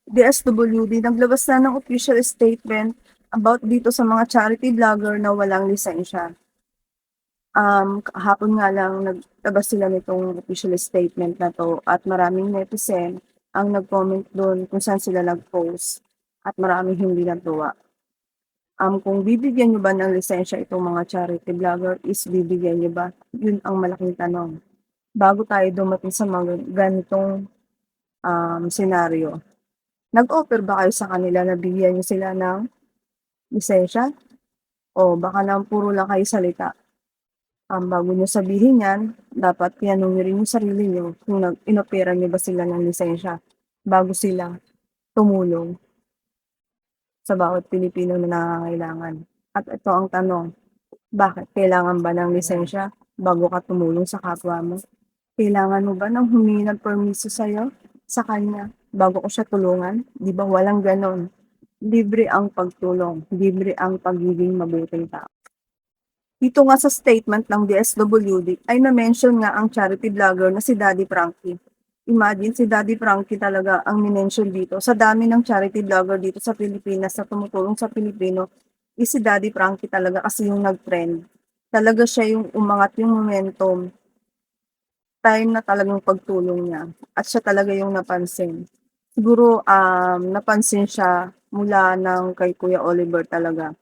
DSWD naglabas na ng official statement about dito sa mga charity vlogger na walang lisensya. Kahapon nga lang naglabas sila nitong official statement na 'to at maraming netizen ang nag-comment dun kung saan sila nag-post at maraming hindi natuwa. Kung bibigyan niyo ba ng lisensya itong mga charity vlogger is bibigyan niyo ba? Yun ang malaking tanong. Bago tayo dumating sa mga ganitong, senaryo, nag-offer ba kayo sa kanila na bigyan niyo sila ng lisensya o baka naman puro lang kayo salita? Bago niyo sabihin 'yan, dapat tinanong niyo rin yung sarili niyo kung inofferan niyo ba sila ng lisensya bago sila tumulong sa bawat Pilipino na nangangailangan. At ito ang tanong, bakit kailangan ba ng lisensya bago ka tumulong sa kapwa mo? Kailangan mo ba ng humingi ng permiso sa'yo, sa kanya, bago ko siya tulungan? 'Di ba walang gano'n. Libre ang pagtulong, libre ang pagiging mabuting tao. Dito nga sa statement ng DSWD ay na-mention nga ang charity vlogger na si Daddy Frankie. Imagine si Daddy Frankie talaga ang minention dito. Sa dami ng charity vlogger dito sa Pilipinas na tumutulong sa Pilipino, si Daddy Frankie talaga kasi yung nag-trend. Talaga siya yung umangat yung momentum, time na talagang pagtulong niya at siya talaga yung napansin. Siguro, napansin siya mula ng kay Kuya Oliver talaga.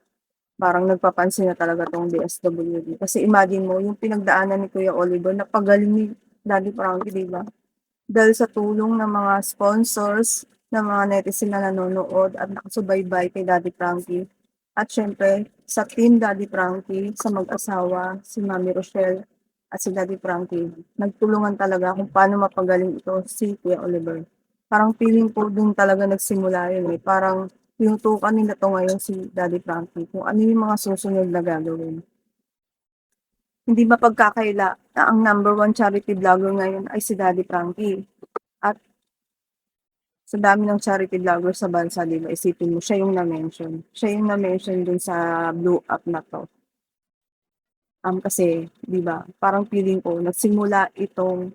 Parang nagpapansin na talaga 'tong DSWD. Kasi imagine mo yung pinagdaanan ni Kuya Oliver, napagaling ni Daddy Frankie, 'di ba? Dahil sa tulong ng mga sponsors, ng mga netizen na nanonood at nakasubaybay kay Daddy Frankie. At siyempre sa team Daddy Frankie, sa mag-asawa, si Mami Rochelle at si Daddy Frankie, nagtulungan talaga kung paano mapagaling ito si Kuya Oliver. Parang feeling ko dun talaga nagsimula yun, eh, parang tinutukan nila 'to ngayon si Daddy Frankie kung ano yung mga susunod na gagawin. Hindi mapagkakaila na ang number one charity vlogger ngayon ay si Daddy Frankie at sa dami ng charity vlogger sa bansa, 'di ba, isipin mo siya yung na-mention. Siya yung na-mention dun sa Blue App na 'to. Kasi 'di ba, parang feeling ko nagsimula itong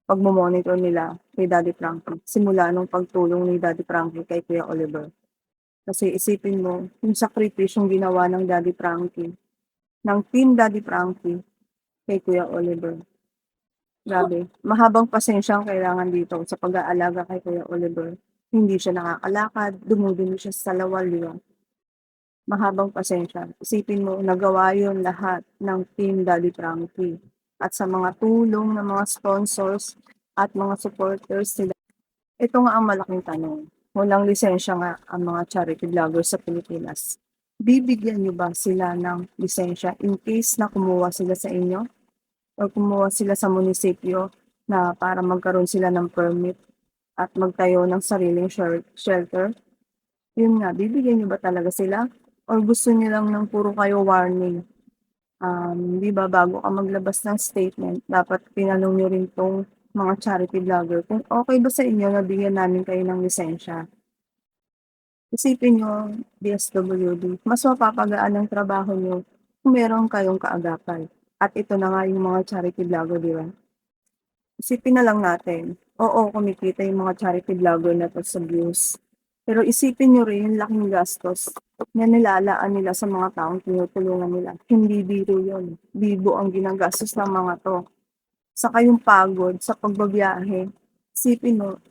pagmo-monitor nila kay Daddy Frankie, simula nung pagtulong ni Daddy Frankie kay Kuya Oliver. Kasi isipin mo yung sakripisyong ginawa ng Daddy Frankie, ng team Daddy Frankie kay Kuya Oliver. Grabe, mahabang pasensya ang kailangan dito sa pag-aalaga kay Kuya Oliver. Hindi siya nakakalakad, dumudumi siya sa salawal, 'di ba? Mahabang pasensya. Isipin mo nagawa yun lahat ng team Daddy Frankie at sa mga tulong ng mga sponsors at mga supporters nila. Ito nga ang malaking tanong, walang lisensya nga ang mga charity vloggers sa Pilipinas. Bibigyan niyo ba sila ng lisensya in case na kumuha sila sa inyo o kumuha sila sa munisipyo na para magkaroon sila ng permit at magtayo ng sariling shelter? Yun nga, bibigyan niyo ba talaga sila or gusto niyo lang ng puro kayo warning? 'Di ba bago ka maglabas ng statement dapat tinanong niyo rin 'tong mga charity vlogger kung okey ba sa inyo na bigyan namin kayo ng lisensya. Isipin niyo DSWD, mas mapapagaan ang trabaho niyo kung meron kayong kaagapan. At ito na nga yung mga charity vlogger, 'di ba? Isipin na lang natin, oo, kumikita yung mga charity vlogger na 'to sa views. Pero isipin niyo rin yung laking gastos na nilalaan nila sa mga taong tinutulungan nila. Hindi biro yun, bibo ang ginagastos ng mga 'to. Saka yung pagod sa pagbabiyahe, isipin mo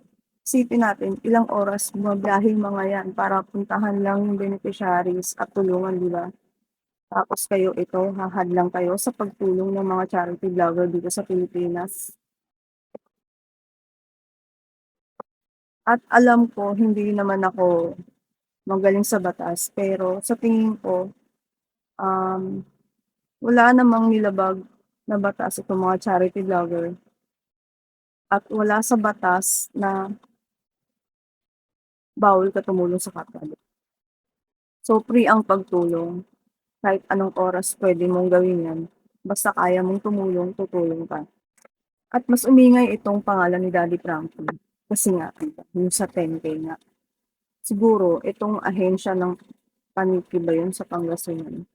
isipin natin ilang oras bumabiyahe yung mga 'yan para puntahan lang yung beneficiaries at tulungan, 'di ba? Tapos kayo ito, hahadlang kayo sa pagtulong ng mga charity vlogger dito sa Pilipinas. At alam ko hindi naman ako magaling sa batas, pero sa tingin ko, um, wala namang nilabag na batas itong mga charity vlogger at wala sa batas na bawal ka tumulong sa kapwa. So, free ang pagtulong, kahit anong oras puwede mong gawin 'yan, basta kaya mong tumulong, tutulong ka. At mas umingay itong pangalan ni Daddy Frankie, kasi nga yung sa 10K nga. Siguro itong ahensya ng paniki ba yun sa Pangasinan,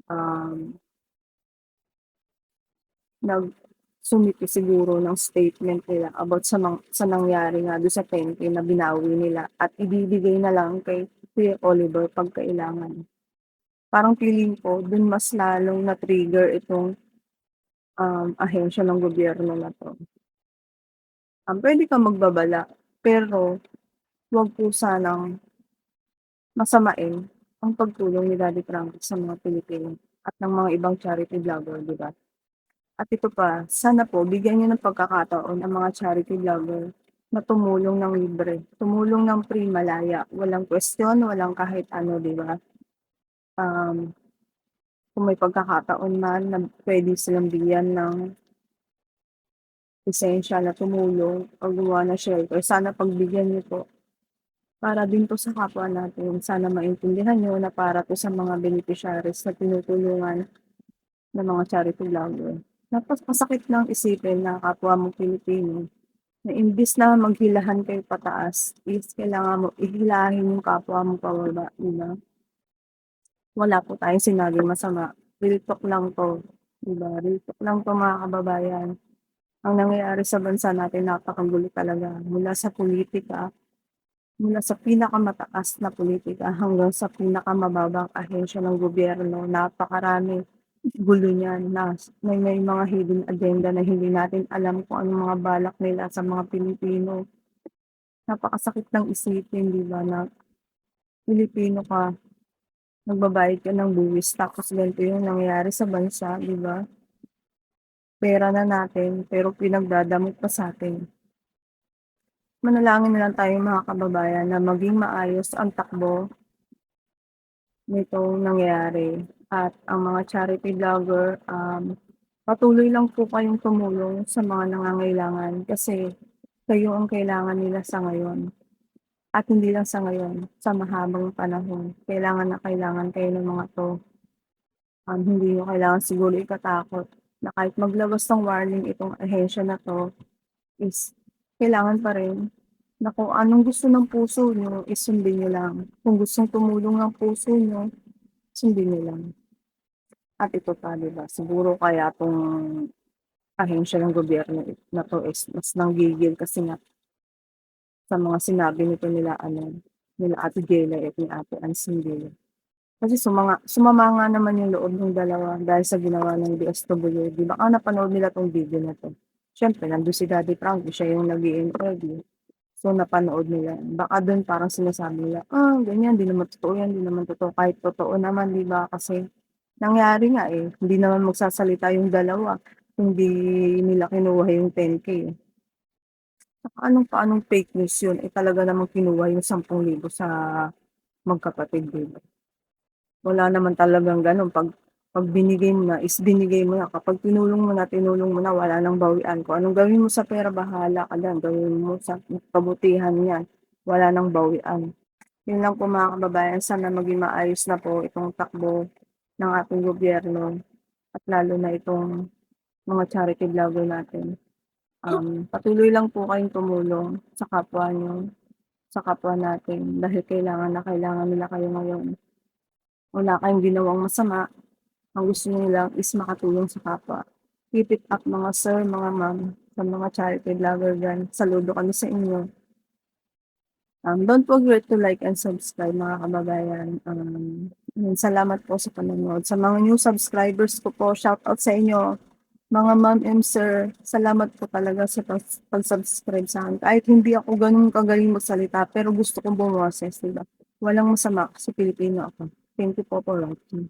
um, sumiti siguro ng statement nila about sa nangyari nga dun sa 10K na binawi nila at ibibigay na lang kay Kuya Oliver 'pag kailangan. Parang feeling ko dun mas lalong na-trigger itong, ahensya ng gobyerno na 'to. Puwede kang magbabala, pero wag po sanang masamain ang pagtulong ni Daddy Frankie sa mga Pilipino at ng mga ibang charity vlogger, 'di ba? At ito pa, sana po bigyan niyo ng pagkakataon ang mga charity vlogger na tumulong ng libre, tumulong ng free, malaya, walang kwestiyon, walang kahit ano, 'di ba? Um, kung may pagkakataon man na puwede silang bigyan ng lisensya na tumulong o gumawa ng shelter, sana pagbigyan niyo po. Para din po sa kapwa natin, sana maintindihan niyo na para po sa mga beneficiaries na tinutulungan ng mga charity vlogger. Masakit lang isipin na kapwa mo Pilipino na imbis na maghilahan kayo pataas is kailangan mo ihilahin yung kapwa mo pababa, 'di ba? Wala po tayong sinabing masama, real talk lang 'to, 'di ba? Real talk lang 'to mga kababayan. Ang nangyayari sa bansa natin napakagulo talaga mula sa pulitika, mula sa pinakamataas na pulitika hanggang sa pinakamababang ahensya ng gobyerno, napakarami gulo niyan na may mga hidden agenda na hindi natin alam kung anong mga balak nila sa mga Pilipino. Napakasakit lang isipin, 'di ba, na Pilipino ka, nagbabayad ka ng buwis tapos ganito yung nangyayari sa bansa, 'di ba? Pera na natin pero pinagdadamot pa sa'tin. Manalangin na lang tayo mga kababayan na maging maayos ang takbo nitong nangyayari at ang mga charity vlogger, patuloy lang po kayong tumulong sa mga nangangailangan kasi kayo ang kailangan nila sa ngayon. At hindi lang sa ngayon, sa mahabang panahon. Kailangan kayo ng mga 'to. Hindi niyo kailangan siguro ikatakot na kahit maglabas ng warning itong ahensya na 'to is kailangan pa rin na kung anong gusto ng puso niyo is sundin niyo lang. Kung gustong tumulong ng puso niyo, sundin niyo lang. At ito pa, 'di ba, siguro kaya 'tong ahensya ng gobyerno na 'to is mas nanggigil kasi nga sa mga sinabi nito nila ano, nila Ate Jela at ni Ate Ancillo. Kasi sumama nga naman yung loob ng dalawa dahil sa ginawa ng DSWD. Baka napanood nila 'tong video na 'to. Siyempre nandun si Daddy Frankie, siya yung nag-i-interview. So, napanood nila. Baka dun parang sinasabi nila, ganyan, 'di naman totoo yan, 'di naman totoo. Kahit totoo naman, 'di ba, kasi nangyari nga, eh, hindi naman magsasalita yung dalawa kung di nila kinuha yung 10K, eh. Tsaka paanong fake news yun, eh, talaga namang kinuha yung 10,000 sa magkapatid, 'di ba? Wala naman talagang gano'n 'pag binigay mo na is binigay mo na, kapag tinulong mo na wala ng bawian. Kung anong gawin mo sa pera bahala ka diyan, gawin mo sa kabutihan niyan, wala ng bawian. 'Yun lang po mga kababayan, sana maging maayos na po itong takbo ng ating gobyerno at lalo na itong mga charity vlogger natin. Patuloy lang po kayong tumulong sa kapwa niyo, sa kapwa natin dahil kailangan na kailangan nila kayo ngayon. Wala kayong ginawang masama. Ang gusto niyo lang is makatulong sa kapwa. Keep it up mga sir, mga ma'am, sa mga charity vlogger diyan, saludo kami sa inyo. Don't forget to like and subscribe mga kababayan. Yun, salamat po sa panonood. Sa mga new subscribers ko po, shoutout sa inyo. Mga ma'am and sir, salamat po talaga sa pag-subscribe sa akin. Kahit hindi ako gano'n kagaling magsalita, pero gusto kong bumoses, 'di ba? Walang masama kasi Pilipino ako. Thank you po for watching.